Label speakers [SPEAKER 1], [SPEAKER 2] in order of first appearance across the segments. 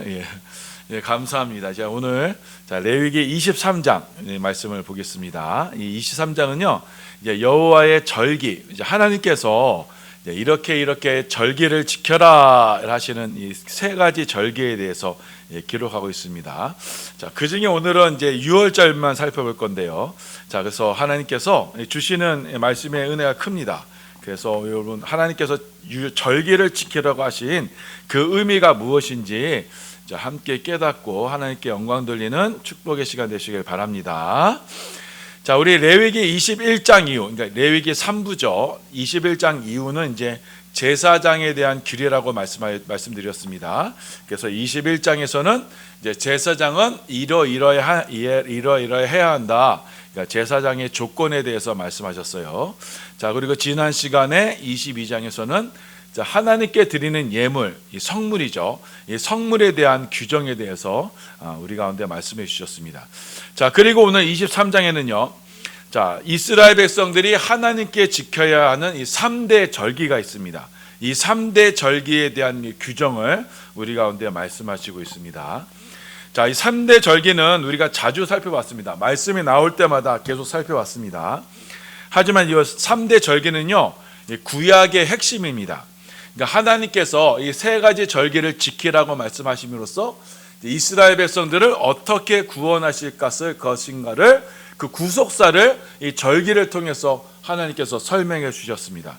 [SPEAKER 1] 예, 감사합니다. 자, 오늘 레위기 23장 말씀을 보겠습니다. 이 23장은요, 이제 여호와의 절기, 이제 하나님께서 이렇게 절기를 지켜라 하시는 이 세 가지 절기에 대해서 기록하고 있습니다. 자, 그 중에 오늘은 이제 6월절만 살펴볼 건데요. 자, 그래서 하나님께서 주시는 말씀의 은혜가 큽니다. 그래서 여러분, 하나님께서 절기를 지키라고 하신 그 의미가 무엇인지 함께 깨닫고 하나님께 영광 돌리는 축복의 시간 되시길 바랍니다. 자, 우리 레위기 21장 이후, 그러니까 레위기 3부죠. 21장 이후는 이제 제사장에 대한 규례라고 말씀드렸습니다. 그래서 21장에서는 이제 제사장은 이러이러해야 한다. 그러니까 제사장의 조건에 대해서 말씀하셨어요. 자, 그리고 지난 시간에 22장에서는 하나님께 드리는 예물, 이 성물이죠. 이 성물에 대한 규정에 대해서 우리 가운데 말씀해 주셨습니다. 자, 그리고 오늘 23장에는요. 자, 이스라엘 백성들이 하나님께 지켜야 하는 이 3대 절기가 있습니다. 이 3대 절기에 대한 규정을 우리 가운데 말씀하시고 있습니다. 자, 이 3대 절기는 우리가 자주 살펴봤습니다. 말씀이 나올 때마다 계속 살펴봤습니다. 하지만 이 3대 절기는요, 구약의 핵심입니다. 그러니까 하나님께서 이 세 가지 절기를 지키라고 말씀하심으로써 이스라엘 백성들을 어떻게 구원하실 것인가를, 그 구속사를 이 절기를 통해서 하나님께서 설명해 주셨습니다.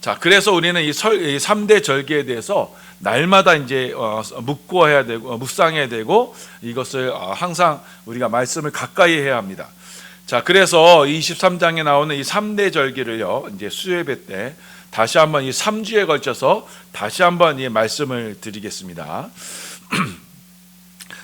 [SPEAKER 1] 자, 그래서 우리는 이 3대 절기에 대해서 날마다 이제 묵고해야 되고 묵상해야 되고, 이것을 항상 우리가 말씀을 가까이 해야 합니다. 자, 그래서 23장에 나오는 이 3대 절기를요, 이제 수요예배 때 다시 한번 이 3주에 걸쳐서 다시 한번 이 말씀을 드리겠습니다.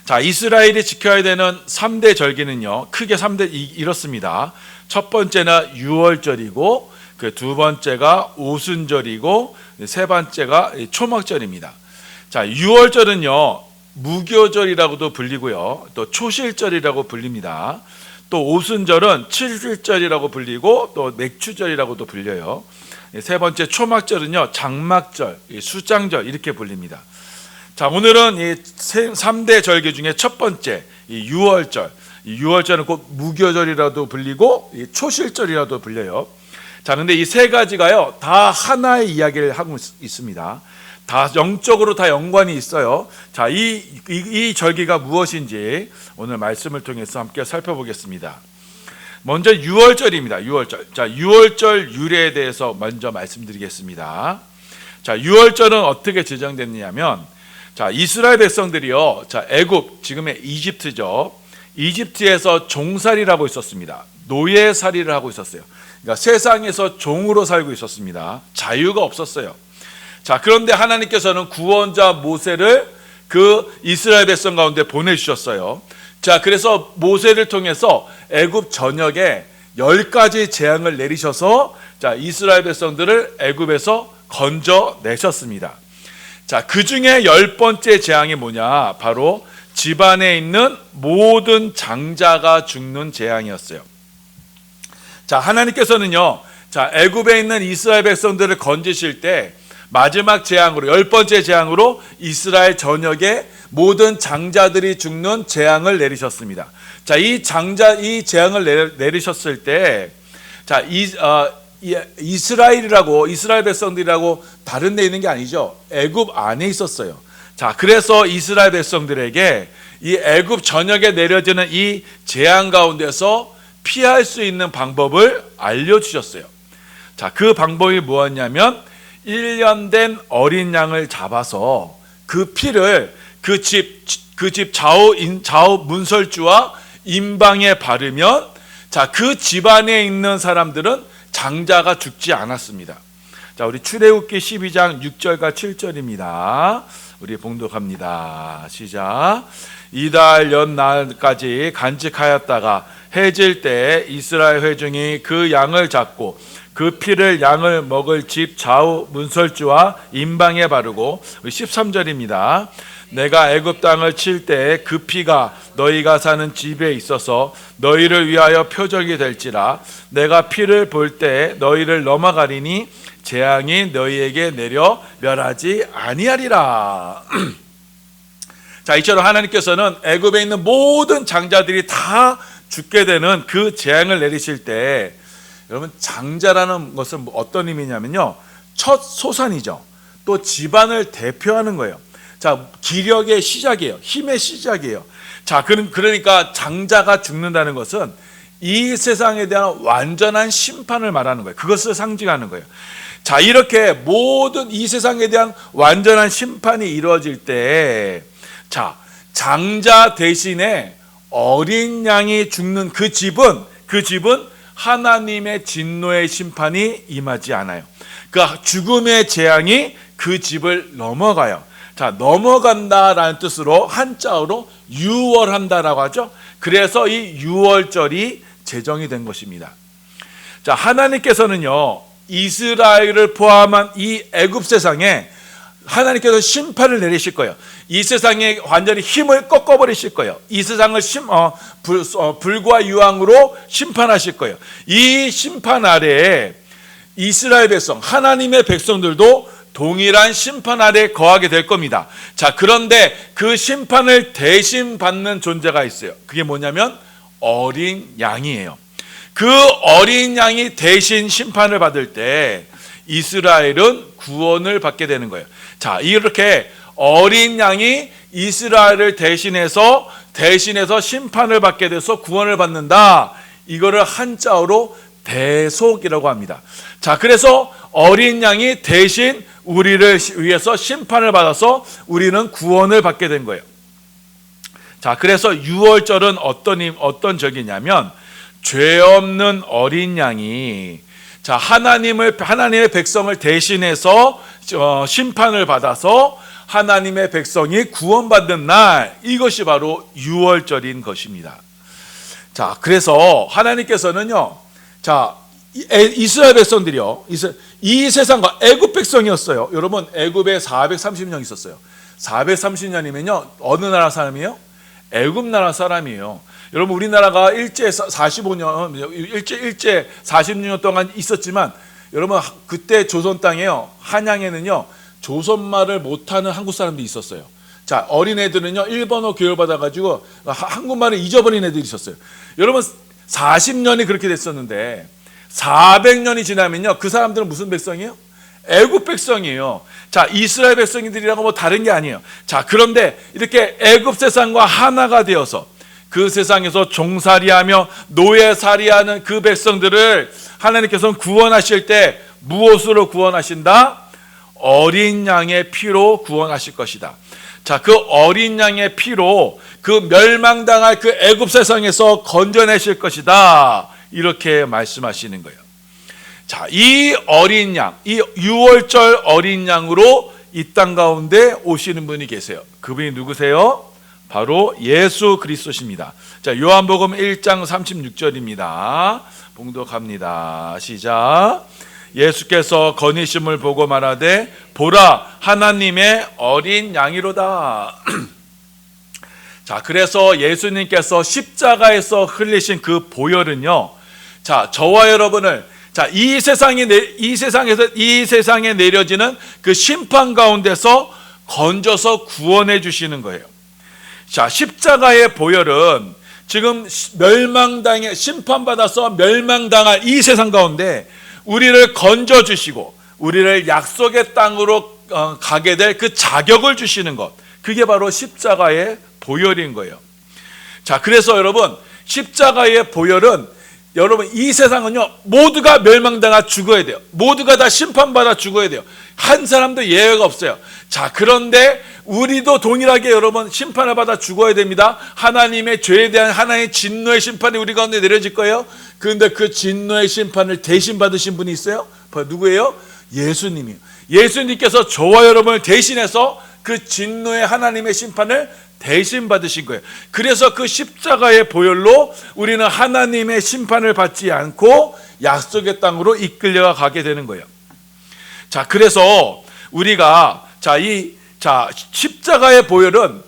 [SPEAKER 1] 자, 이스라엘이 지켜야 되는 3대 절기는요, 크게 3대 이렇습니다. 첫 번째는 유월절이고, 그 두 번째가 오순절이고, 세 번째가 초막절입니다. 자, 유월절은요, 무교절이라고도 불리고요, 또 초실절이라고 불립니다. 또 오순절은 칠일절이라고 불리고, 또 맥추절이라고도 불려요. 세 번째 초막절은요, 장막절, 수장절 이렇게 불립니다. 자, 오늘은 이 3대 절기 중에 첫 번째 이 유월절. 이 유월절은 곧 무교절이라도 불리고 이 초실절이라도 불려요. 자, 근데 이 세 가지가요, 다 하나의 이야기를 하고 있습니다. 다 영적으로 다 연관이 있어요. 자, 이 절기가 무엇인지 오늘 말씀을 통해서 함께 살펴보겠습니다. 먼저 유월절입니다. 유월절. 자, 유월절 유래에 대해서 먼저 말씀드리겠습니다. 자, 유월절은 어떻게 지정됐느냐면, 자, 이스라엘 백성들이요, 자, 애굽, 지금의 이집트죠. 이집트에서 종살이를 있었습니다. 노예살이를 하고 있었어요. 그러니까 세상에서 종으로 살고 있었습니다. 자유가 없었어요. 자, 그런데 하나님께서는 구원자 모세를 그 이스라엘 백성 가운데 보내주셨어요. 자, 그래서 모세를 통해서 애굽 전역에 10가지 재앙을 내리셔서, 자, 이스라엘 백성들을 애굽에서 건져내셨습니다. 자, 그 중에 10번째 재앙이 뭐냐? 바로 집안에 있는 모든 장자가 죽는 재앙이었어요. 자, 하나님께서는요, 자, 애굽에 있는 이스라엘 백성들을 건지실 때 마지막 재앙으로, 10번째 재앙으로 이스라엘 전역에 모든 장자들이 죽는 재앙을 내리셨습니다. 자, 이 재앙을 내리셨을 때, 자, 이스라엘 백성들이라고 다른 데 있는 게 아니죠. 애굽 안에 있었어요. 자, 그래서 이스라엘 백성들에게 이 애굽 전역에 내려지는 이 재앙 가운데서 피할 수 있는 방법을 알려주셨어요. 자, 그 방법이 뭐였냐면, 1년 된 어린 양을 잡아서 그 피를 그 집 좌우 문설주와 임방에 바르면, 자, 그 집안에 있는 사람들은 장자가 죽지 않았습니다. 자, 우리 출애굽기 12장 6절과 7절입니다. 우리 봉독합니다. 시작. 이달 연날까지 간직하였다가 해질 때 이스라엘 회중이 그 양을 잡고 그 피를 양을 먹을 집 좌우 문설주와 임방에 바르고, 13절입니다. 내가 애굽 땅을 칠 때 그 피가 너희가 사는 집에 있어서 너희를 위하여 표적이 될지라. 내가 피를 볼 때 너희를 넘어가리니 재앙이 너희에게 내려 멸하지 아니하리라. 자, 이처럼 하나님께서는 애굽에 있는 모든 장자들이 다 죽게 되는 그 재앙을 내리실 때, 여러분, 장자라는 것은 어떤 의미냐면요, 첫 소산이죠. 또 집안을 대표하는 거예요. 자, 기력의 시작이에요. 힘의 시작이에요. 자, 그러니까 장자가 죽는다는 것은 이 세상에 대한 완전한 심판을 말하는 거예요. 그것을 상징하는 거예요. 자, 이렇게 모든 이 세상에 대한 완전한 심판이 이루어질 때, 자, 장자 대신에 어린 양이 죽는 그 집은 하나님의 진노의 심판이 임하지 않아요. 그 죽음의 재앙이 그 집을 넘어가요. 자, 넘어간다라는 뜻으로 한자어로 유월한다라고 하죠. 그래서 이 유월절이 제정이 된 것입니다. 자, 하나님께서는요, 이스라엘을 포함한 이 애굽 세상에 하나님께서 심판을 내리실 거예요. 이 세상에 완전히 힘을 꺾어버리실 거예요. 이 세상을 불과 유황으로 심판하실 거예요. 이 심판 아래에 이스라엘 백성, 하나님의 백성들도 동일한 심판 아래 거하게 될 겁니다. 자, 그런데 그 심판을 대신 받는 존재가 있어요. 그게 뭐냐면 어린 양이에요. 그 어린 양이 대신 심판을 받을 때 이스라엘은 구원을 받게 되는 거예요. 자, 이렇게 어린 양이 이스라엘을 대신해서 심판을 받게 돼서 구원을 받는다. 이거를 한자어로 대속이라고 합니다. 자, 그래서 어린 양이 대신 우리를 위해서 심판을 받아서 우리는 구원을 받게 된 거예요. 자, 그래서 유월절은 어떤 절기냐면 죄 없는 어린 양이, 자, 하나님의 백성을 대신해서 심판을 받아서 하나님의 백성이 구원받는 날, 이것이 바로 유월절인 것입니다. 자, 그래서 하나님께서는요, 자, 이스라엘 백성들이요, 이 세상과 애굽 백성이었어요. 여러분, 애굽에 430년 있었어요. 430년이면요 어느 나라 사람이에요? 애굽 나라 사람이에요. 여러분, 우리나라가 일제 40년 동안 있었지만, 여러분, 그때 조선 땅에요, 한양에는요 조선말을 못하는 한국 사람들이 있었어요. 자, 어린애들은요 일본어 교육을 받아가지고 한국말을 잊어버린 애들이 있었어요. 여러분, 40년이 그렇게 됐었는데 400년이 지나면요 그 사람들은 무슨 백성이에요? 애굽 백성이에요. 자, 이스라엘 백성들이라고 뭐 다른 게 아니에요. 자, 그런데 이렇게 애굽 세상과 하나가 되어서 그 세상에서 종살이하며 노예살이하는 그 백성들을 하나님께서는 구원하실 때 무엇으로 구원하신다? 어린 양의 피로 구원하실 것이다. 자, 그 어린 양의 피로 그 멸망당할 그 애굽 세상에서 건져내실 것이다. 이렇게 말씀하시는 거예요. 자, 이 어린 양, 이 유월절 어린 양으로 이 땅 가운데 오시는 분이 계세요. 그분이 누구세요? 바로 예수 그리스도십니다. 자, 요한복음 1장 36절입니다. 봉독합니다. 시작. 예수께서 건의심을 보고 말하되 보라, 하나님의 어린 양이로다. 자, 그래서 예수님께서 십자가에서 흘리신 그 보혈은요, 자, 저와 여러분을, 자, 이 세상에 내려지는 그 심판 가운데서 건져서 구원해 주시는 거예요. 자, 십자가의 보혈은 지금 심판받아서 멸망당할 이 세상 가운데 우리를 건져 주시고 우리를 약속의 땅으로 가게 될 그 자격을 주시는 것, 그게 바로 십자가의 보혈인 거예요. 자, 그래서 여러분, 십자가의 보혈은, 여러분, 이 세상은요 모두가 멸망당하 죽어야 돼요. 모두가 다 심판받아 죽어야 돼요. 한 사람도 예외가 없어요. 자, 그런데 우리도 동일하게 여러분 심판을 받아 죽어야 됩니다. 하나님의 죄에 대한 하나님의 진노의 심판이 우리 가운데 내려질 거예요. 그런데 그 진노의 심판을 대신 받으신 분이 있어요. 누구예요? 예수님이요. 예수님께서 저와 여러분을 대신해서 그 진노의 하나님의 심판을 대신 받으신 거예요. 그래서 그 십자가의 보혈로 우리는 하나님의 심판을 받지 않고 약속의 땅으로 이끌려 가게 되는 거예요. 자, 그래서 우리가 십자가의 보혈은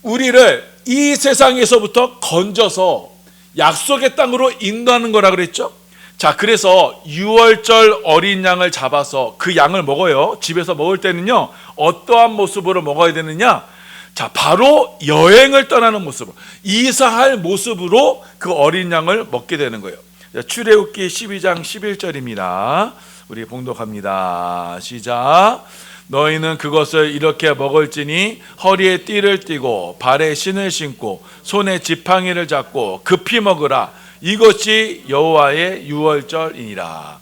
[SPEAKER 1] 우리를 이 세상에서부터 건져서 약속의 땅으로 인도하는 거라 그랬죠. 자, 그래서 유월절 어린 양을 잡아서 그 양을 먹어요. 집에서 먹을 때는요 어떠한 모습으로 먹어야 되느냐? 자, 바로 여행을 떠나는 모습, 이사할 모습으로 그 어린 양을 먹게 되는 거예요. 출애굽기 12장 11절입니다. 우리 봉독합니다. 시작. 너희는 그것을 이렇게 먹을지니 허리에 띠를 띠고 발에 신을 신고 손에 지팡이를 잡고 급히 먹으라. 이것이 여호와의 유월절이니라.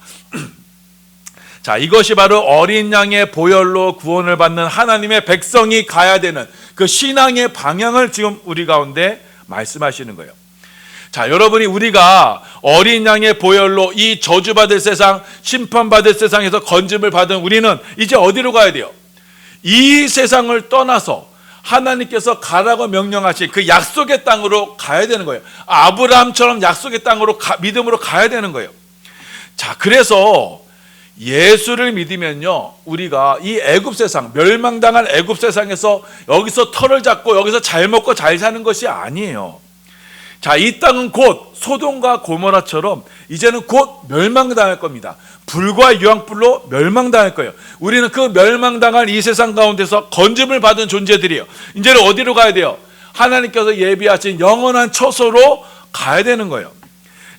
[SPEAKER 1] 자, 이것이 바로 어린 양의 보혈로 구원을 받는 하나님의 백성이 가야 되는 그 신앙의 방향을 지금 우리 가운데 말씀하시는 거예요. 자, 여러분이 우리가 어린 양의 보혈로 이 저주받을 세상, 심판받을 세상에서 건짐을 받은 우리는 이제 어디로 가야 돼요? 이 세상을 떠나서 하나님께서 가라고 명령하신 그 약속의 땅으로 가야 되는 거예요. 아브라함처럼 약속의 땅으로 믿음으로 가야 되는 거예요. 자, 그래서 예수를 믿으면요, 우리가 이 애굽 세상, 멸망당한 애굽 세상에서 여기서 터를 잡고 여기서 잘 먹고 잘 사는 것이 아니에요. 자, 이 땅은 곧 소돔과 고모라처럼 이제는 곧 멸망당할 겁니다. 불과 유황불로 멸망당할 거예요. 우리는 그 멸망당한 이 세상 가운데서 건짐을 받은 존재들이에요. 이제는 어디로 가야 돼요? 하나님께서 예비하신 영원한 처소로 가야 되는 거예요.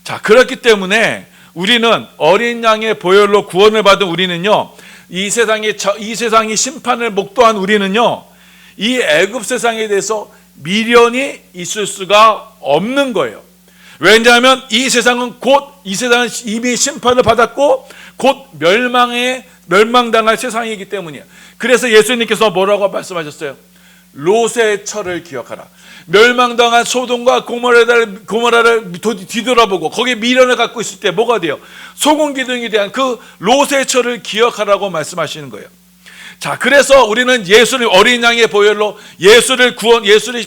[SPEAKER 1] 자, 그렇기 때문에 우리는 어린 양의 보혈로 구원을 받은 우리는요, 이 세상이 심판을 목도한 우리는요, 이 애굽 세상에 대해서 미련이 있을 수가 없는 거예요. 왜냐하면 이 세상은 이미 심판을 받았고 곧 멸망당할 세상이기 때문이에요. 그래서 예수님께서 뭐라고 말씀하셨어요? 롯의 철을 기억하라. 멸망당한 소돔과 고모라를 뒤돌아보고 거기에 미련을 갖고 있을 때 뭐가 돼요? 소금기둥에 대한 그 롯의 철을 기억하라고 말씀하시는 거예요. 자, 그래서 우리는 예수를 어린 양의 보혈로 예수의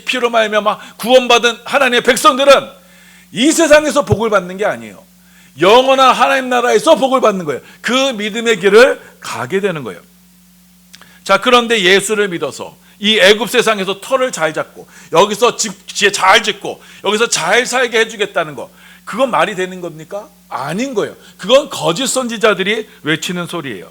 [SPEAKER 1] 피로 말미암아 구원받은 하나님의 백성들은 이 세상에서 복을 받는 게 아니에요. 영원한 하나님 나라에서 복을 받는 거예요. 그 믿음의 길을 가게 되는 거예요. 자, 그런데 예수를 믿어서 이 애굽 세상에서 터를 잘 잡고 여기서 집 잘 짓고 여기서 잘 살게 해주겠다는 거, 그건 말이 되는 겁니까? 아닌 거예요. 그건 거짓 선지자들이 외치는 소리예요.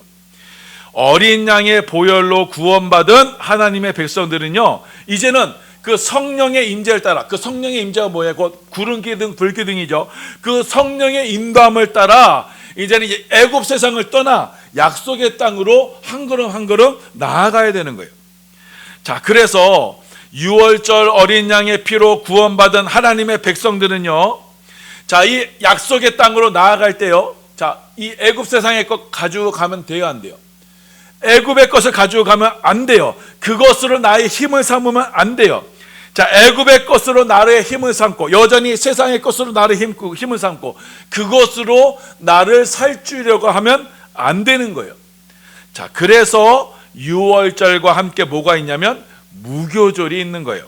[SPEAKER 1] 어린 양의 보혈로 구원받은 하나님의 백성들은요, 이제는 그 성령의 임재를 따라, 그 성령의 임재가 뭐예요? 곧 구름기둥, 불기둥이죠. 그 성령의 인도함을 따라 이제는 애굽 세상을 떠나 약속의 땅으로 한 걸음 한 걸음 나아가야 되는 거예요. 자, 그래서 유월절 어린 양의 피로 구원받은 하나님의 백성들은요, 자, 이 약속의 땅으로 나아갈 때요, 자, 이 애굽 세상의 것 가지고 가면 돼요, 안 돼요? 애굽의 것을 가지고 가면 안 돼요. 그것으로 나의 힘을 삼으면 안 돼요. 자, 애굽의 것으로 나의 힘을 삼고 여전히 세상의 것으로 나를 힘을 삼고 그것으로 나를 살주려고 하면 안 되는 거예요. 자, 그래서 유월절과 함께 뭐가 있냐면 무교절이 있는 거예요.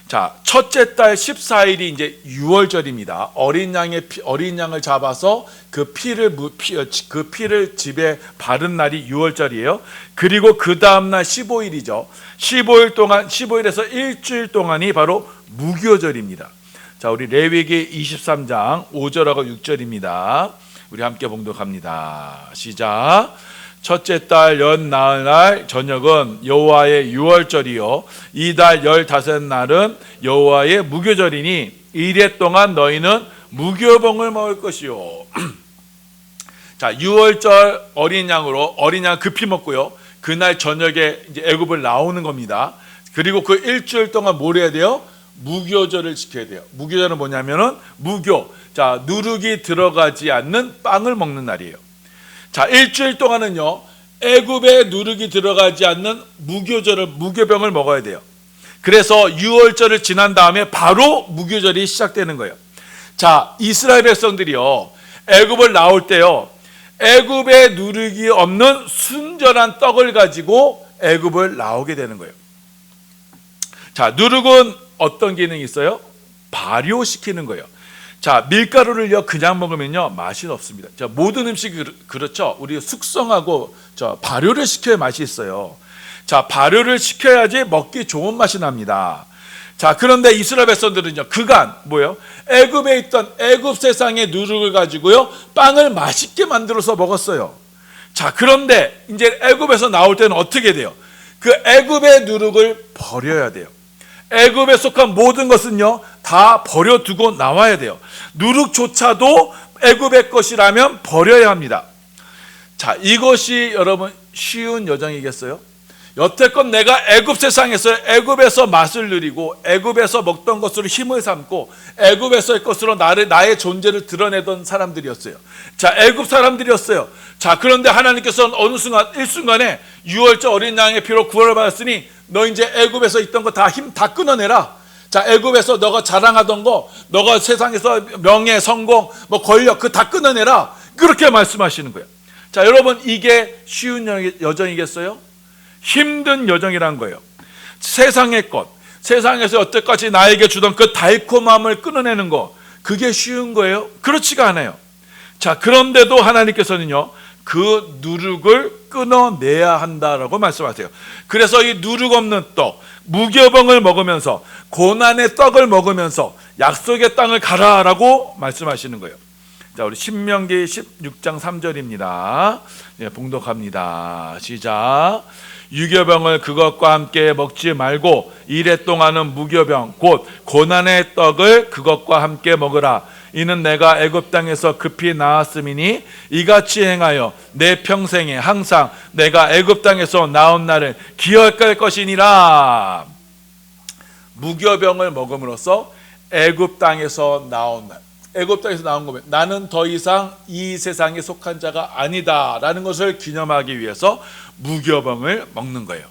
[SPEAKER 1] 자, 첫째 달 14일이 이제 유월절입니다. 어린 양을 잡아서 그 피를 집에 바른 날이 유월절이에요. 그리고 그 다음 날 15일이죠. 15일에서 일주일 동안이 바로 무교절입니다. 자, 우리 레위기 23장 5절하고 6절입니다. 우리 함께 봉독합니다. 시작. 첫째 달 나흘날 저녁은 여호와의 유월절이요 이달 15날은 여호와의 무교절이니 이래 동안 너희는 무교봉을 먹을 것이요. 자, 유월절 어린 양 급히 먹고요, 그날 저녁에 이제 애굽을 나오는 겁니다. 그리고 그 일주일 동안 뭘 해야 돼요? 무교절을 지켜야 돼요. 무교절은 뭐냐면은 자, 누룩이 들어가지 않는 빵을 먹는 날이에요. 자, 일주일 동안은요, 애굽에 누룩이 들어가지 않는 무교병을 먹어야 돼요. 그래서 유월절을 지난 다음에 바로 무교절이 시작되는 거예요. 자, 이스라엘 백성들이요, 애굽을 나올 때요, 애굽에 누룩이 없는 순전한 떡을 가지고 애굽을 나오게 되는 거예요. 자, 누룩은 어떤 기능이 있어요? 발효시키는 거예요. 자, 밀가루를요 그냥 먹으면요 맛이 없습니다. 자, 모든 음식이 그렇죠. 우리 숙성하고 발효를 시켜야 맛이 있어요. 자, 발효를 시켜야지 먹기 좋은 맛이 납니다. 자, 그런데 이스라엘 백성들은요, 그간 뭐예요? 애굽에 있던 애굽 세상의 누룩을 가지고요 빵을 맛있게 만들어서 먹었어요. 자, 그런데 이제 애굽에서 나올 때는 어떻게 돼요? 그 애굽의 누룩을 버려야 돼요. 애굽에 속한 모든 것은요 다 버려두고 나와야 돼요. 누룩조차도 애굽의 것이라면 버려야 합니다. 자, 이것이 여러분 쉬운 여정이겠어요? 여태껏 내가 애굽 세상에서 애굽에서 맛을 누리고 애굽에서 먹던 것으로 힘을 삼고 애굽에서의 것으로 나의 존재를 드러내던 사람들이었어요. 자, 애굽 사람들이었어요. 자, 그런데 하나님께서는 어느 순간 일순간에 유월절 어린 양의 피로 구원을 받았으니 너 이제 애굽에서 있던 거 다 힘 다 끊어내라. 자, 애굽에서 너가 자랑하던 거, 너가 세상에서 명예, 성공, 뭐 권력 그 다 끊어내라. 그렇게 말씀하시는 거예요. 자, 여러분 이게 쉬운 여정이겠어요? 힘든 여정이란 거예요. 세상의 것, 세상에서 여태까지 나에게 주던 그 달콤함을 끊어내는 거, 그게 쉬운 거예요? 그렇지가 않아요. 자, 그런데도 하나님께서는요 그 누룩을 끊어내야 한다라고 말씀하세요. 그래서 이 누룩 없는 떡, 무교병을 먹으면서 고난의 떡을 먹으면서 약속의 땅을 가라라고 말씀하시는 거예요. 자, 우리 신명기 16장 3절입니다. 네, 봉독합니다. 시작. 유교병을 그것과 함께 먹지 말고 이래 동안은 무교병 곧 고난의 떡을 그것과 함께 먹으라. 이는 내가 애굽 땅에서 급히 나왔음이니 이같이 행하여 내 평생에 항상 내가 애굽 땅에서 나온 날을 기억할 것이니라. 무교병을 먹음으로써 애굽 땅에서 나온 날, 애굽 땅에서 나온 거면 나는 더 이상 이 세상에 속한 자가 아니다라는 것을 기념하기 위해서 무교병을 먹는 거예요.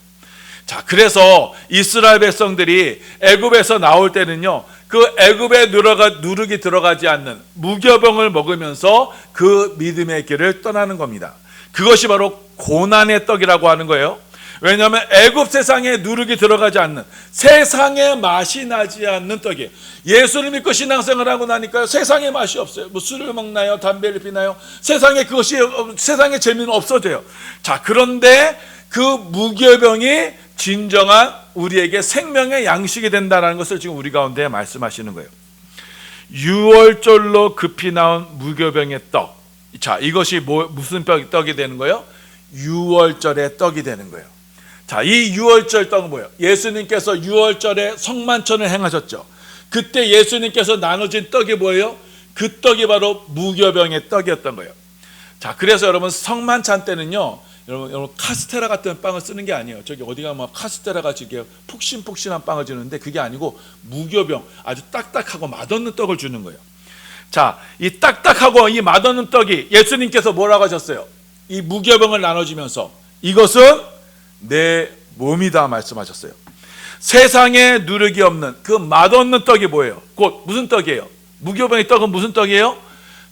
[SPEAKER 1] 자, 그래서 이스라엘 백성들이 애굽에서 나올 때는요 그 애굽에 누룩이 들어가지 않는 무교병을 먹으면서 그 믿음의 길을 떠나는 겁니다. 그것이 바로 고난의 떡이라고 하는 거예요. 왜냐하면 애굽 세상에 누룩이 들어가지 않는, 세상의 맛이 나지 않는 떡이에요. 예수를 믿고 신앙생활하고 나니까요 세상의 맛이 없어요. 뭐 술을 먹나요? 담배를 피나요? 세상의 재미는 없어져요. 자, 그런데 그 무교병이 진정한 우리에게 생명의 양식이 된다는 것을 지금 우리 가운데 말씀하시는 거예요. 유월절로 급히 나온 무교병의 떡. 자, 이것이 무슨 떡이 되는 거예요? 유월절의 떡이 되는 거예요. 자, 이 유월절 떡은 뭐예요? 예수님께서 유월절에 성만찬을 행하셨죠. 그때 예수님께서 나눠진 떡이 뭐예요? 그 떡이 바로 무교병의 떡이었던 거예요. 자, 그래서 여러분 성만찬 때는요 여러분 카스테라 같은 빵을 쓰는 게 아니에요. 저기 어디 가면 카스테라 같이 이렇게 폭신폭신한 빵을 주는데 그게 아니고 무교병, 아주 딱딱하고 맛없는 떡을 주는 거예요. 자, 이 딱딱하고 이 맛없는 떡이 예수님께서 뭐라고 하셨어요? 이 무교병을 나눠주면서 이것은 내 몸이다 말씀하셨어요. 세상에 누룩이 없는 그 맛없는 떡이 뭐예요? 곧 무슨 떡이에요? 무교병의 떡은 무슨 떡이에요?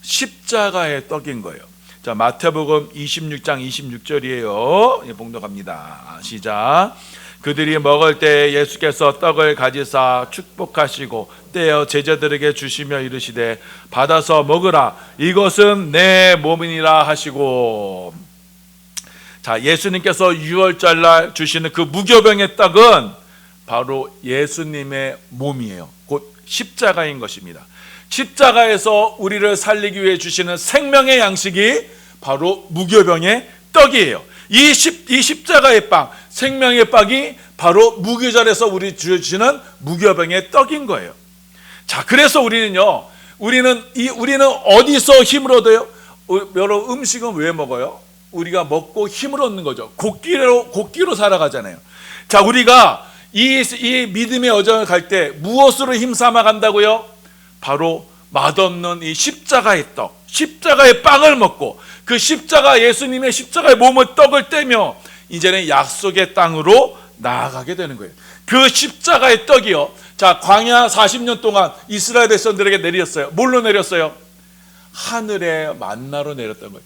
[SPEAKER 1] 십자가의 떡인 거예요. 자, 마태복음 26장 26절이에요. 봉독합니다. 시작. 그들이 먹을 때 예수께서 떡을 가지사 축복하시고 떼어 제자들에게 주시며 이르시되 받아서 먹으라. 이것은 내 몸이니라 하시고. 자, 예수님께서 유월절날 주시는 그 무교병의 떡은 바로 예수님의 몸이에요. 곧 십자가인 것입니다. 십자가에서 우리를 살리기 위해 주시는 생명의 양식이 바로 무교병의 떡이에요. 이 십자가의 빵, 생명의 빵이 바로 무교절에서 우리 주시는 무교병의 떡인 거예요. 자, 그래서 우리는 어디서 힘을 얻어요? 여러분, 음식은 왜 먹어요? 우리가 먹고 힘을 얻는 거죠. 곡기로 살아가잖아요. 자, 우리가 이 믿음의 여정을 갈 때 무엇으로 힘삼아 간다고요? 바로 맛없는 이 십자가의 떡, 십자가의 빵을 먹고 그 예수님의 십자가의 몸의 떡을 떼며 이제는 약속의 땅으로 나아가게 되는 거예요. 그 십자가의 떡이요. 자, 광야 40년 동안 이스라엘 백성들에게 내렸어요. 뭘로 내렸어요? 하늘의 만나로 내렸던 거예요.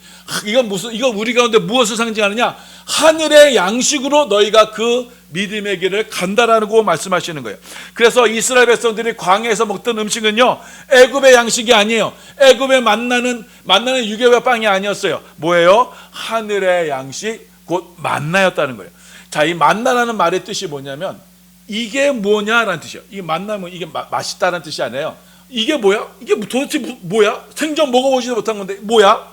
[SPEAKER 1] 이건 우리 가운데 무엇을 상징하느냐? 하늘의 양식으로 너희가 그 믿음의 길을 간다라고 말씀하시는 거예요. 그래서 이스라엘 백성들이 광야에서 먹던 음식은요, 애굽의 양식이 아니에요. 애굽의 만나는 유교의 빵이 아니었어요. 뭐예요? 하늘의 양식, 곧 만나였다는 거예요. 자, 이 만나라는 말의 뜻이 뭐냐면 이게 뭐냐라는 뜻이에요. 이 만나면 이게 맛있다는 뜻이 아니에요. 이게 뭐야? 이게 도대체 뭐야? 생전 먹어보지도 못한 건데 뭐야?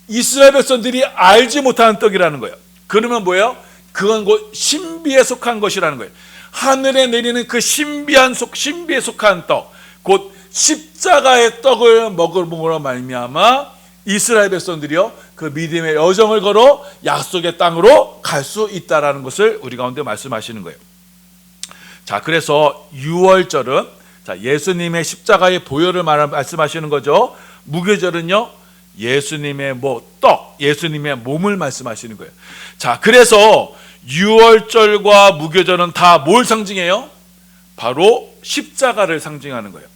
[SPEAKER 1] 이스라엘 백성들이 알지 못하는 떡이라는 거예요. 그러면 뭐예요? 그건 곧 신비에 속한 것이라는 거예요. 하늘에 내리는 그 신비에 속한 떡, 곧 십자가의 떡을 먹음으로 말미암아 이스라엘 백성들이요 그 믿음의 여정을 걸어 약속의 땅으로 갈 수 있다라는 것을 우리 가운데 말씀하시는 거예요. 자, 그래서 유월절은 자, 예수님의 십자가의 보혈을 말씀하시는 거죠. 무교절은요 예수님의 떡, 예수님의 몸을 말씀하시는 거예요. 자, 그래서 유월절과 무교절은 다 뭘 상징해요? 바로 십자가를 상징하는 거예요.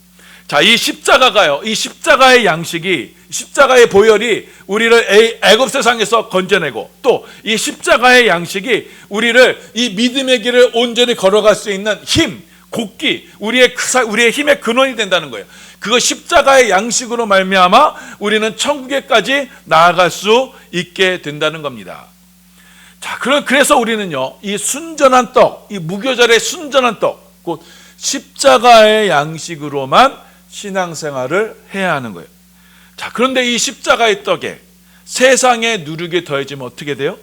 [SPEAKER 1] 자, 이 십자가가요, 이 십자가의 양식이, 십자가의 보혈이 우리를 애굽 세상에서 건져내고, 또 이 십자가의 양식이 우리를 이 믿음의 길을 온전히 걸어갈 수 있는 힘, 곡기, 우리의 힘의 근원이 된다는 거예요. 그거 십자가의 양식으로 말미암아 우리는 천국에까지 나아갈 수 있게 된다는 겁니다. 자, 그래서 우리는요, 이 순전한 떡, 이 무교절의 순전한 떡, 곧 십자가의 양식으로만 신앙생활을 해야 하는 거예요. 자, 그런데 이 십자가의 떡에 세상의 누룩이 더해지면 어떻게 돼요?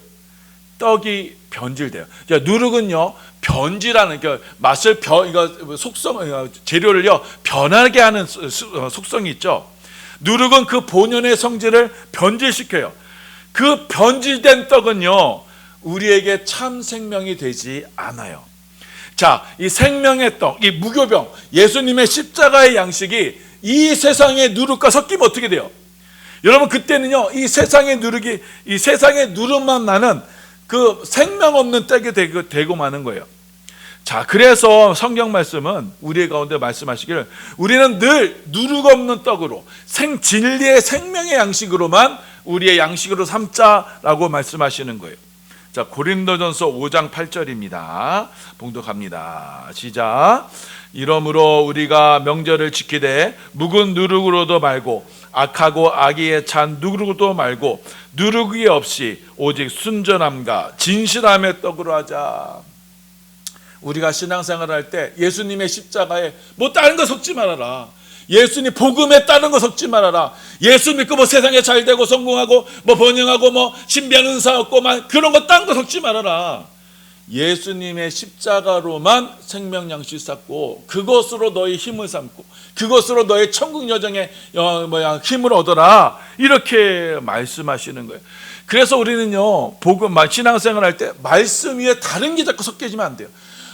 [SPEAKER 1] 떡이 변질돼요. 누룩은요, 변질하는, 맛을 재료를요, 변하게 하는 속성이 있죠. 누룩은 그 본연의 성질을 변질시켜요. 그 변질된 떡은요, 우리에게 참 생명이 되지 않아요. 자, 이 생명의 떡, 이 무교병, 예수님의 십자가의 양식이 이 세상의 누룩과 섞이면 어떻게 돼요? 여러분, 그때는요, 이 세상의 누룩만 나는 그 생명 없는 떡이 되고 마는 거예요. 자, 그래서 성경 말씀은 우리 가운데 말씀하시기를 우리는 늘 누룩 없는 떡으로 진리의 생명의 양식으로만 우리의 양식으로 삼자라고 말씀하시는 거예요. 자, 고린도전서 5장 8절입니다. 봉독합니다. 시작. 이러므로 우리가 명절을 지키되 묵은 누룩으로도 말고 악하고 악의에 찬 누룩으로도 말고 누룩이 없이 오직 순전함과 진실함의 떡으로 하자. 우리가 신앙생활을 할 때 예수님의 십자가에 다른 거 섞지 말아라. 예수님 복음에 다른 거 섞지 말아라. 예수 믿고 세상에 잘 되고 성공하고 번영하고 신비한 은사 얻고 그런 거 다른 거 섞지 말아라. 예수님의 십자가로만 생명 양식 쌓고 그것으로 너의 힘을 삼고 그것으로 너의 천국 여정에 힘을 얻어라. 이렇게 말씀하시는 거예요. 그래서 우리는요, 신앙생활 할 때 말씀 위에 다른 게 자꾸 섞여지면 안 돼요.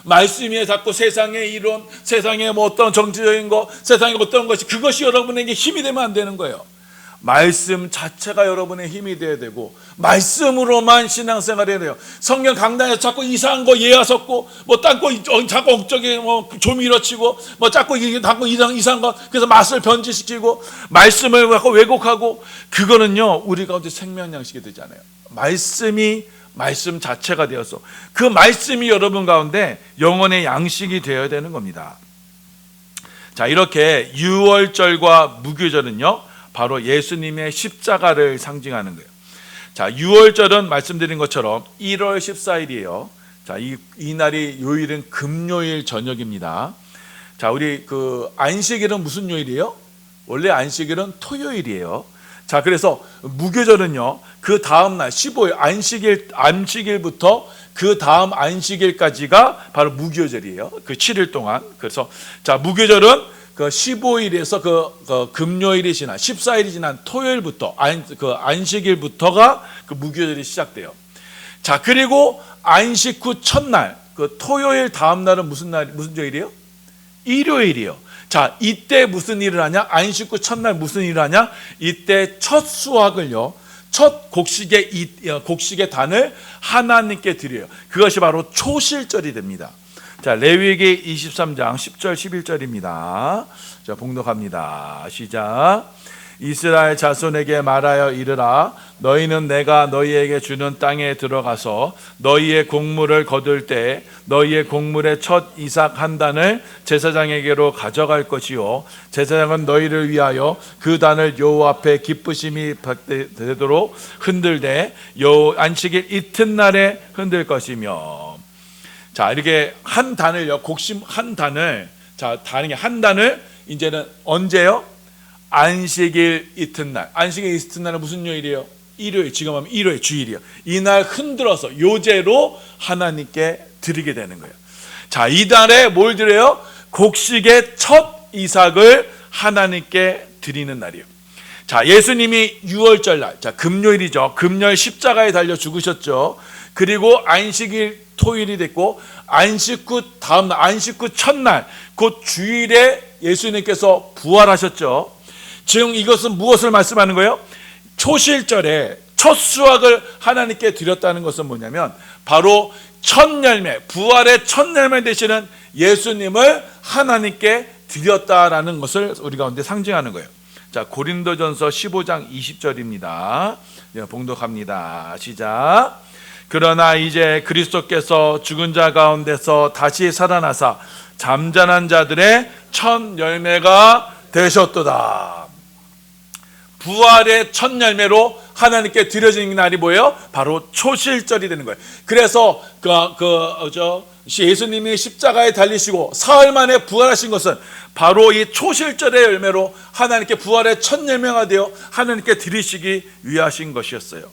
[SPEAKER 1] 말씀 위에 자꾸 세상의 이론, 세상의 어떤 정치적인 거, 세상의 어떤 것이, 그것이 여러분에게 힘이 되면 안 되는 거예요. 말씀 자체가 여러분의 힘이 돼야 되고, 말씀으로만 신앙생활 해야 돼요. 성경 강단에서 자꾸 이상한 거 예화 섞고, 자꾸 억적에 조미러치고, 자꾸 이상한 거, 그래서 맛을 변질시키고, 말씀을 갖고 왜곡하고, 그거는요, 우리 가운데 생명 양식이 되지 않아요. 말씀 자체가 되어서 그 말씀이 여러분 가운데 영혼의 양식이 되어야 되는 겁니다. 자, 이렇게 유월절과 무교절은요, 바로 예수님의 십자가를 상징하는 거예요. 자, 유월절은 말씀드린 것처럼 1월 14일이에요. 자, 이 날이 요일은 금요일 저녁입니다. 자, 우리 안식일은 무슨 요일이에요? 원래 안식일은 토요일이에요. 자, 그래서 무교절은요, 그 다음 날 15일 안식일부터 그 다음 안식일까지가 바로 무교절이에요. 그 7일 동안. 그래서 자, 무교절은 그 15일에서 그 금요일이 지난 14일이 지난 토요일부터 안식일부터가 그 무교절이 시작돼요. 자, 그리고 안식 후 첫날 그 토요일 다음 날은 무슨 요일이에요? 일요일이요. 자, 이때 무슨 일을 하냐? 안식 후 첫날 무슨 일을 하냐? 이때 첫 수확을요, 첫 곡식의 단을 하나님께 드려요. 그것이 바로 초실절이 됩니다. 자, 레위기 23장 10절 11절입니다. 자, 봉독합니다. 시작. 이스라엘 자손에게 말하여 이르라. 너희는 내가 너희에게 주는 땅에 들어가서 너희의 곡물을 거둘 때 너희의 곡물의 첫 이삭 한 단을 제사장에게로 가져갈 것이요, 제사장은 너희를 위하여 그 단을 여호와 앞에 기쁘심이 되도록 흔들되 안식일 이튿날에 흔들 것이며. 자, 이렇게 한 단을요, 곡식 한 단을, 자, 한 단을 이제는 언제요? 안식일 이튿날. 안식일 이튿날은 무슨 요일이에요? 일요일, 지금 하면 일요일 주일이요. 이날 흔들어서 요제로 하나님께 드리게 되는 거예요. 자, 이날에 뭘 드려요? 곡식의 첫 이삭을 하나님께 드리는 날이에요. 자, 예수님이 6월절 날, 자, 금요일이죠. 금요일 십자가에 달려 죽으셨죠. 그리고 안식일 토요일이 됐고, 안식 후 다음날, 안식 후 첫날, 곧 주일에 예수님께서 부활하셨죠. 지금 이것은 무엇을 말씀하는 거예요? 초실절에 첫 수확을 하나님께 드렸다는 것은 뭐냐면 바로 첫 열매, 부활의 첫 열매 되시는 예수님을 하나님께 드렸다라는 것을 우리 가운데 상징하는 거예요. 자, 고린도전서 15장 20절입니다. 봉독합니다. 시작. 그러나 이제 그리스도께서 죽은 자 가운데서 다시 살아나사 잠자는 자들의 첫 열매가 되셨도다. 부활의 첫 열매로 하나님께 드려지는 날이 뭐예요? 바로 초실절이 되는 거예요. 그래서 예수님이 십자가에 달리시고 사흘 만에 부활하신 것은 바로 이 초실절의 열매로 하나님께 부활의 첫 열매가 되어 하나님께 드리시기 위하신 것이었어요.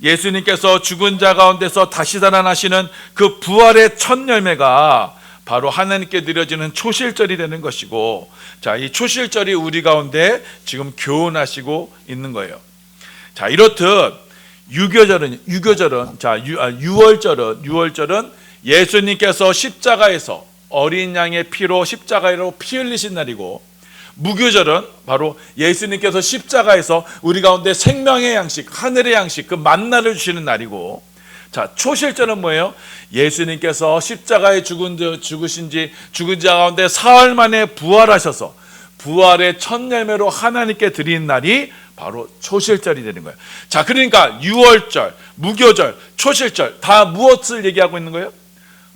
[SPEAKER 1] 예수님께서 죽은 자 가운데서 다시 살아나시는 그 부활의 첫 열매가 바로 하나님께 드려지는 초실절이 되는 것이고, 자, 이 초실절이 우리 가운데 지금 교훈하시고 있는 거예요. 자, 이렇듯 유월절은 6월절은 예수님께서 십자가에서 어린 양의 피로 십자가로 피 흘리신 날이고, 무교절은 바로 예수님께서 십자가에서 우리 가운데 생명의 양식, 하늘의 양식, 그 만나를 주시는 날이고, 자, 초실절은 뭐예요? 예수님께서 십자가에 죽으신 자 가운데 사흘 만에 부활하셔서 부활의 첫 열매로 하나님께 드린 날이 바로 초실절이 되는 거예요. 자, 그러니까 유월절, 무교절, 초실절 다 무엇을 얘기하고 있는 거예요?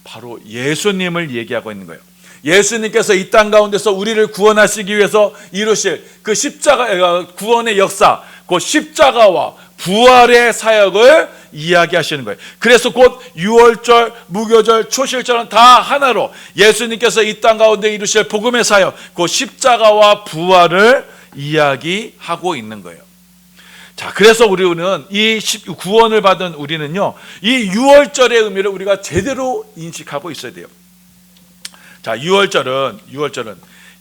[SPEAKER 1] 바로 예수님을 얘기하고 있는 거예요. 예수님께서 이 땅 가운데서 우리를 구원하시기 위해서 이루실 그 십자가 구원의 역사, 그 십자가와 부활의 사역을 이야기하시는 거예요. 그래서 곧 유월절, 무교절, 초실절은 다 하나로 예수님께서 이 땅 가운데 이루실 복음의 사역, 그 십자가와 부활을 이야기하고 있는 거예요. 자, 그래서 우리는 이 구원을 받은 우리는요, 이 유월절의 의미를 우리가 제대로 인식하고 있어야 돼요. 자, 유월절은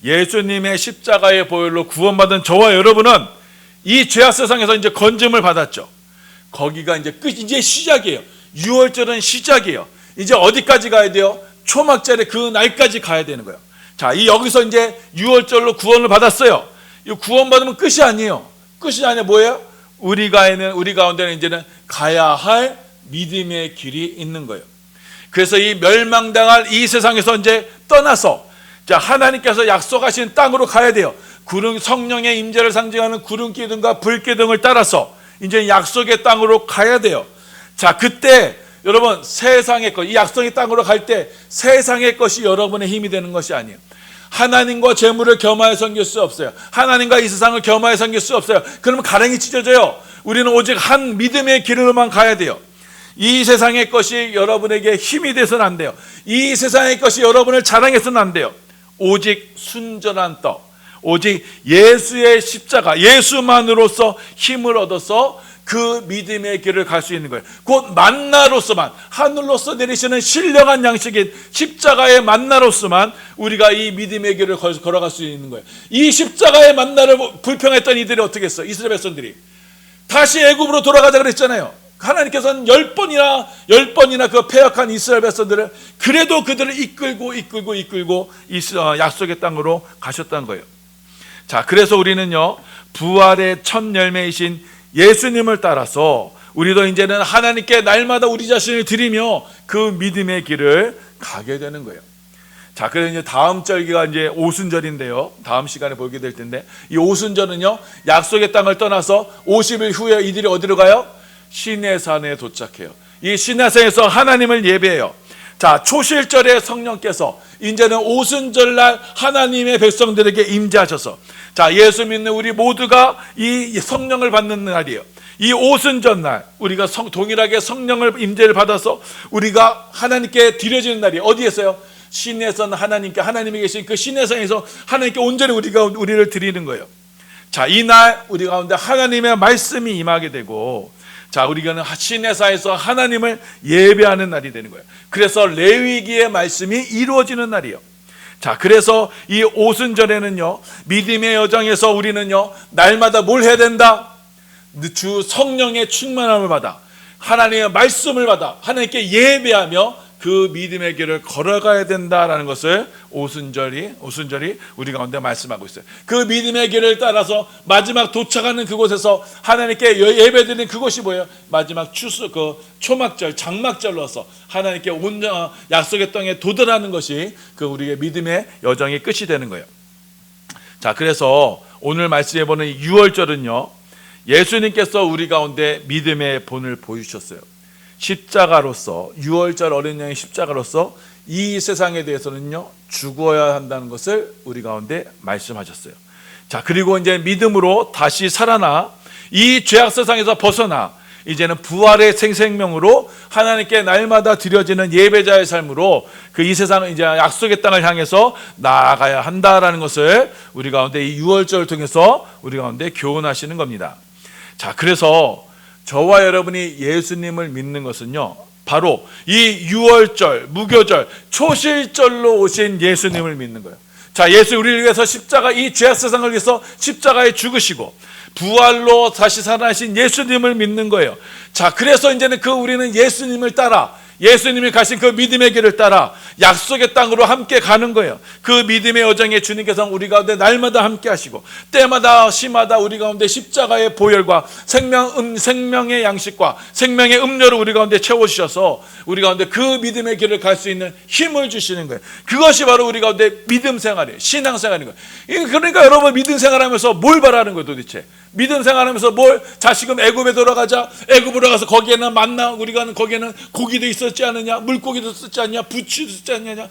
[SPEAKER 1] 예수님의 십자가의 보혈로 구원받은 저와 여러분은 이 죄악 세상에서 이제 건짐을 받았죠. 거기가 이제 이제 시작이에요. 유월절은 시작이에요. 이제 어디까지 가야 돼요? 초막절의 그 날까지 가야 되는 거예요. 자, 여기서 이제 유월절로 구원을 받았어요. 이 구원받으면 끝이 아니에요. 끝이 아니라 뭐예요? 우리 가운데는 이제는 가야 할 믿음의 길이 있는 거예요. 그래서 이 멸망당할 이 세상에서 이제 떠나서, 자, 하나님께서 약속하신 땅으로 가야 돼요. 성령의 임재를 상징하는 구름 기둥과 불 기둥을 따라서 이제 약속의 땅으로 가야 돼요. 자, 그때 여러분 세상의 것, 이 약속의 땅으로 갈 때 세상의 것이 여러분의 힘이 되는 것이 아니에요. 하나님과 재물을 겸하여 섬길 수 없어요. 하나님과 이 세상을 겸하여 섬길 수 없어요. 그러면 가랭이 찢어져요. 우리는 오직 한 믿음의 길로만 가야 돼요. 이 세상의 것이 여러분에게 힘이 돼서는 안 돼요. 이 세상의 것이 여러분을 자랑해서는 안 돼요. 오직 순전한 떡, 오직 예수의 십자가, 예수만으로서 힘을 얻어서 그 믿음의 길을 갈 수 있는 거예요. 곧 만나로서만, 하늘로서 내리시는 신령한 양식인 십자가의 만나로서만 우리가 이 믿음의 길을 걸어갈 수 있는 거예요. 이 십자가의 만나를 불평했던 이들이 어떻게 했어? 이스라엘 백성들이 다시 애굽으로 돌아가자 그랬잖아요. 하나님께서는 10번이나 그 패역한 이스라엘 백성들을 그래도 그들을 이끌고 약속의 땅으로 가셨다는 거예요. 자, 그래서 우리는요, 부활의 첫 열매이신 예수님을 따라서 우리도 이제는 하나님께 날마다 우리 자신을 드리며 그 믿음의 길을 가게 되는 거예요. 자, 그래서 이제 다음 절기가 이제 오순절인데요. 다음 시간에 보게 될 텐데, 이 오순절은요, 약속의 땅을 떠나서 50일 후에 이들이 어디로 가요? 시내산에 도착해요. 이 시내산에서 하나님을 예배해요. 자, 초실절에 성령께서 이제는 오순절날 하나님의 백성들에게 임재하셔서, 자, 예수 믿는 우리 모두가 이 성령을 받는 날이에요. 이 오순절날 우리가 동일하게 성령을 임재를 받아서 우리가 하나님께 드려지는 날이 어디에서요? 시내산 하나님께, 하나님이 계신 그 시내산에서 하나님께 온전히 우리를 드리는 거예요. 자, 이날 우리 가운데 하나님의 말씀이 임하게 되고, 자, 우리가 시내사에서 하나님을 예배하는 날이 되는 거예요. 그래서 레위기의 말씀이 이루어지는 날이에요. 자, 그래서 이 오순절에는요, 믿음의 여정에서 우리는요, 날마다 뭘 해야 된다? 주 성령의 충만함을 받아, 하나님의 말씀을 받아 하나님께 예배하며 그 믿음의 길을 걸어가야 된다라는 것을 오순절이 우리 가운데 말씀하고 있어요. 그 믿음의 길을 따라서 마지막 도착하는 그곳에서 하나님께 예배드리는 그곳이 뭐예요? 마지막 초막절, 장막절로서 하나님께 온 약속의 땅에 도달하는 것이 그 우리의 믿음의 여정이 끝이 되는 거예요. 자, 그래서 오늘 말씀해 보는 6월절은요, 예수님께서 우리 가운데 믿음의 본을 보여주셨어요. 십자가로서, 6월절 어린 양의 십자가로서 이 세상에 대해서는요, 죽어야 한다는 것을 우리 가운데 말씀하셨어요. 자, 그리고 이제 믿음으로 다시 살아나 이 죄악 세상에서 벗어나 이제는 부활의 생명으로 하나님께 날마다 드려지는 예배자의 삶으로 그 이 세상을 이제 약속의 땅을 향해서 나아가야 한다라는 것을 우리 가운데 이 6월절을 통해서 우리 가운데 교훈하시는 겁니다. 자, 그래서 저와 여러분이 예수님을 믿는 것은요, 바로 이 6월절, 무교절, 초실절로 오신 예수님을 믿는 거예요. 자, 예수 우리를 위해서 십자가, 이 죄악 세상을 위해서 십자가에 죽으시고 부활로 다시 살아나신 예수님을 믿는 거예요. 자, 그래서 이제는 우리는 예수님을 따라, 예수님이 가신 그 믿음의 길을 따라 약속의 땅으로 함께 가는 거예요. 그 믿음의 여정에 주님께서 우리 가운데 날마다 함께 하시고 때마다 시마다 우리 가운데 십자가의 보혈과 생명의 양식과 생명의 음료를 우리 가운데 채워주셔서 우리 가운데 그 믿음의 길을 갈 수 있는 힘을 주시는 거예요. 그것이 바로 우리 가운데 믿음 생활이에요. 신앙 생활인 거예요. 그러니까 여러분, 믿음 생활하면서 뭘 바라는 거예요 도대체? 믿음 생활하면서 자, 지금 애굽에 돌아가자. 애굽으로 가서 거기에는 만나, 우리가 거기에는 고기도 있었지 않느냐, 물고기도 있었지 않냐, 부추도 있었지 않느냐,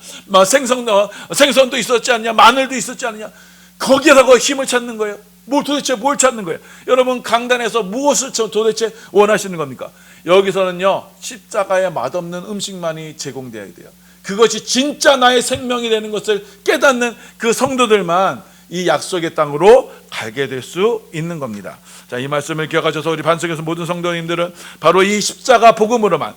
[SPEAKER 1] 생선도 있었지 않냐, 마늘도 있었지 않느냐. 거기에서 힘을 찾는 거예요. 도대체 뭘 찾는 거예요? 여러분, 강단에서 무엇을 도대체 원하시는 겁니까? 여기서는요, 십자가에 맛없는 음식만이 제공되어야 돼요. 그것이 진짜 나의 생명이 되는 것을 깨닫는 그 성도들만 이 약속의 땅으로 가게 될 수 있는 겁니다. 자, 이 말씀을 기억하셔서 우리 반석에서 모든 성도님들은 바로 이 십자가 복음으로만,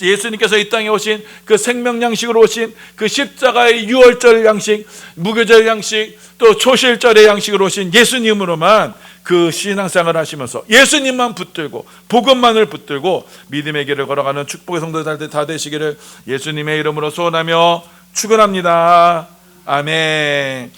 [SPEAKER 1] 예수님께서 이 땅에 오신 그 생명 양식으로 오신 그 십자가의 6월절 양식, 무교절 양식, 또 초실절의 양식으로 오신 예수님으로만 그 신앙생활을 하시면서 예수님만 붙들고 복음만을 붙들고 믿음의 길을 걸어가는 축복의 성도들 다 되시기를 예수님의 이름으로 소원하며 축원합니다. 아멘.